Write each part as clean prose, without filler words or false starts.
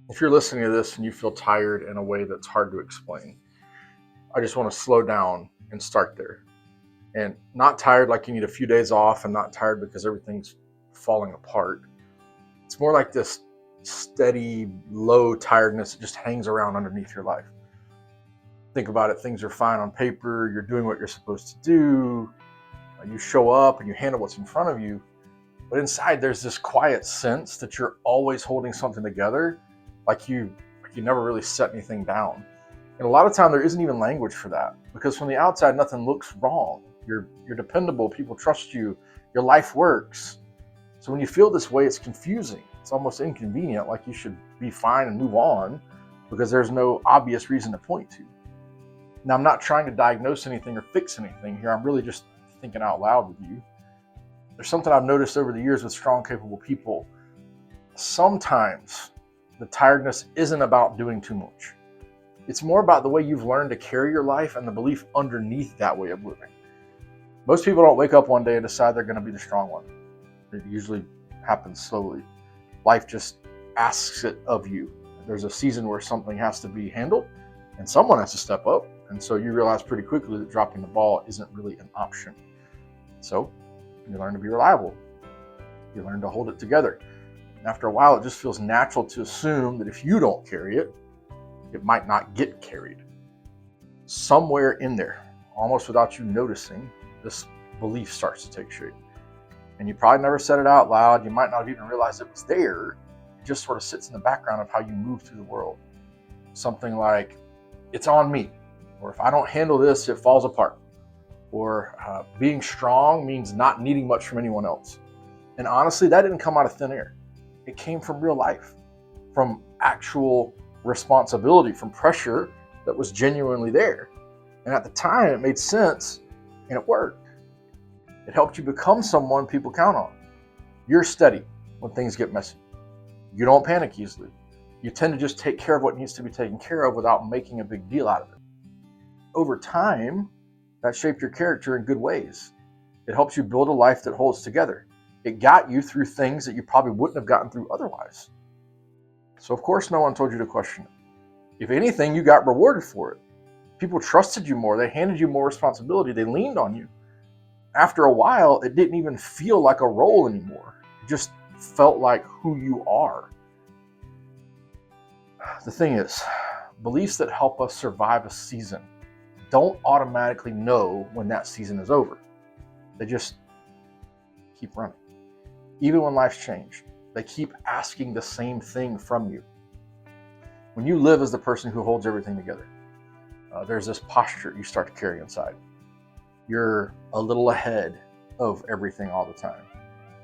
If you're listening to this and you feel tired in a way that's hard to explain, I just want to slow down and start there. And not tired like you need a few days off, and not tired because everything's falling apart. It's more like this steady, low tiredness that just hangs around underneath your life. Think about it, things are fine on paper, you're doing what you're supposed to do, you show up and you handle what's in front of you, but inside there's this quiet sense that you're always holding something together, like you never really set anything down. And a lot of time there isn't even language for that, because from the outside nothing looks wrong. You're dependable, people trust you, your life works. So when you feel this way, it's confusing. It's almost inconvenient, like you should be fine and move on because there's no obvious reason to point to. Now, I'm not trying to diagnose anything or fix anything here. I'm really just thinking out loud with you. There's something I've noticed over the years with strong, capable people. Sometimes the tiredness isn't about doing too much. It's more about the way you've learned to carry your life and the belief underneath that way of living. Most people don't wake up one day and decide they're going to be the strong one. It usually happens slowly. Life just asks it of you. There's a season where something has to be handled and someone has to step up. And so you realize pretty quickly that dropping the ball isn't really an option. So you learn to be reliable. You learn to hold it together. And after a while, it just feels natural to assume that if you don't carry it, it might not get carried. Somewhere in there, almost without you noticing, this belief starts to take shape. And you probably never said it out loud. You might not have even realized it was there. It just sort of sits in the background of how you move through the world. Something like, it's on me. Or if I don't handle this, it falls apart. Or being strong means not needing much from anyone else. And honestly, that didn't come out of thin air. It came from real life, from actual responsibility, from pressure that was genuinely there. And at the time, it made sense and it worked. It helped you become someone people count on. You're steady when things get messy. You don't panic easily. You tend to just take care of what needs to be taken care of without making a big deal out of it. Over time, that shaped your character in good ways. It helps you build a life that holds together. It got you through things that you probably wouldn't have gotten through otherwise. So of course, no one told you to question it. If anything, you got rewarded for it. People trusted you more. They handed you more responsibility. They leaned on you. After a while, it didn't even feel like a role anymore. It just felt like who you are. The thing is, beliefs that help us survive a season don't automatically know when that season is over. They just keep running. Even when life's changed, they keep asking the same thing from you. When you live as the person who holds everything together, there's this posture you start to carry inside. You're a little ahead of everything all the time.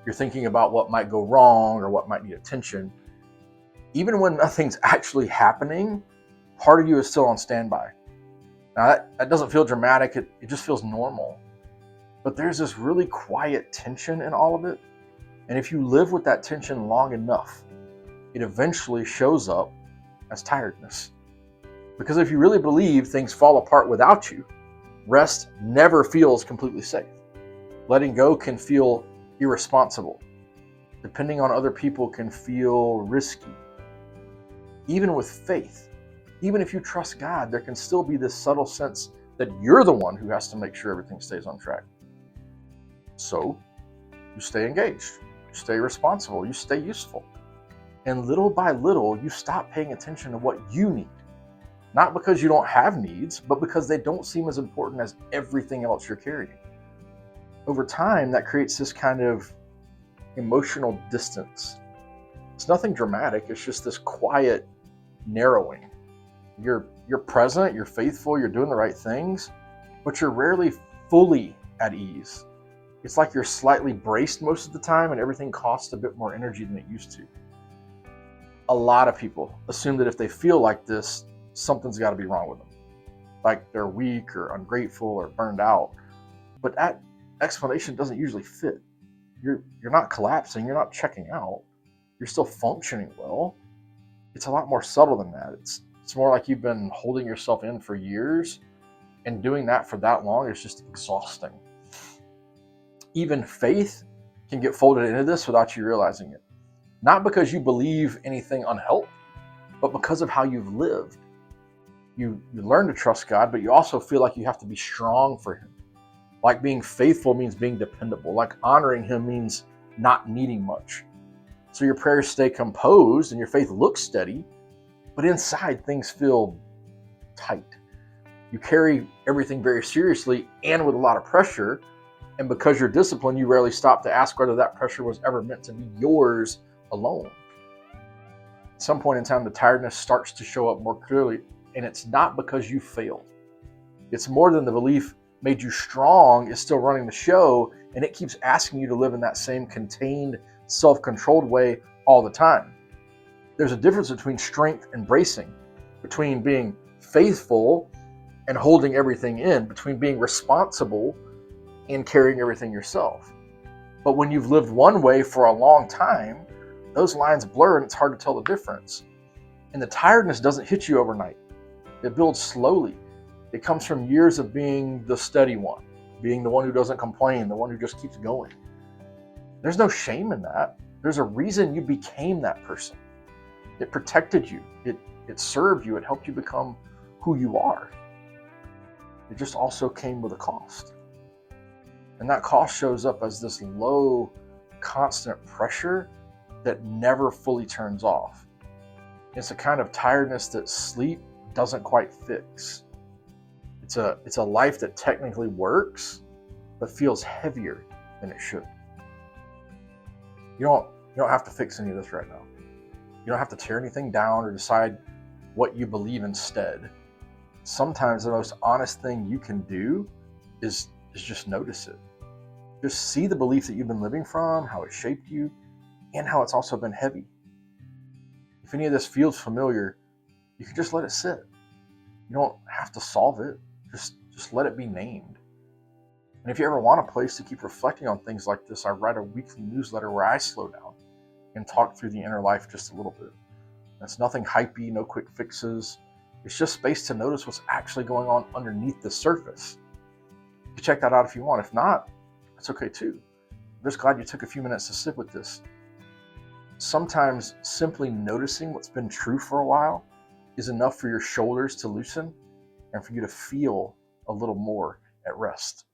You're thinking about what might go wrong or what might need attention. Even when nothing's actually happening, part of you is still on standby. Now, that doesn't feel dramatic. It just feels normal. But there's this really quiet tension in all of it. And if you live with that tension long enough, it eventually shows up as tiredness. Because if you really believe things fall apart without you, rest never feels completely safe. Letting go can feel irresponsible. Depending on other people can feel risky. Even with faith, even if you trust God, there can still be this subtle sense that you're the one who has to make sure everything stays on track. So you stay engaged, you stay responsible, you stay useful. And little by little, you stop paying attention to what you need. Not because you don't have needs, but because they don't seem as important as everything else you're carrying. Over time, that creates this kind of emotional distance. It's nothing dramatic, it's just this quiet narrowing. You're present, you're faithful, you're doing the right things, but you're rarely fully at ease. It's like you're slightly braced most of the time and everything costs a bit more energy than it used to. A lot of people assume that if they feel like this, something's got to be wrong with them. Like they're weak or ungrateful or burned out. But that explanation doesn't usually fit. You're not collapsing, you're not checking out. You're still functioning well. It's a lot more subtle than that. It's more like you've been holding yourself in for years, and doing that for that long is just exhausting. Even faith can get folded into this without you realizing it. Not because you believe anything unhealthy, but because of how you've lived. You learn to trust God, but you also feel like you have to be strong for him. Like being faithful means being dependable. Like honoring him means not needing much. So your prayers stay composed and your faith looks steady, but inside things feel tight. You carry everything very seriously and with a lot of pressure. And because you're disciplined, you rarely stop to ask whether that pressure was ever meant to be yours alone. At some point in time, the tiredness starts to show up more clearly, and it's not because you failed. It's more than the belief made you strong is still running the show, and it keeps asking you to live in that same contained, self-controlled way all the time. There's a difference between strength and bracing, between being faithful and holding everything in, between being responsible and carrying everything yourself. But when you've lived one way for a long time, those lines blur and it's hard to tell the difference. And the tiredness doesn't hit you overnight. It builds slowly. It comes from years of being the steady one, being the one who doesn't complain, the one who just keeps going. There's no shame in that. There's a reason you became that person. It protected you. It served you. It helped you become who you are. It just also came with a cost. And that cost shows up as this low, constant pressure that never fully turns off. It's a kind of tiredness that sleep doesn't quite fix. It's a life that technically works, but feels heavier than it should. You don't have to fix any of this right now. You don't have to tear anything down or decide what you believe instead. Sometimes the most honest thing you can do is just notice it. Just see the belief that you've been living from, how it shaped you, and how it's also been heavy. If any of this feels familiar, you can just let it sit. You don't have to solve it. Just let it be named. And if you ever want a place to keep reflecting on things like this, I write a weekly newsletter where I slow down and talk through the inner life just a little bit. It's nothing hypey, no quick fixes. It's just space to notice what's actually going on underneath the surface. You can check that out if you want. If not, it's okay too. I'm just glad you took a few minutes to sit with this. Sometimes simply noticing what's been true for a while is enough for your shoulders to loosen and for you to feel a little more at rest.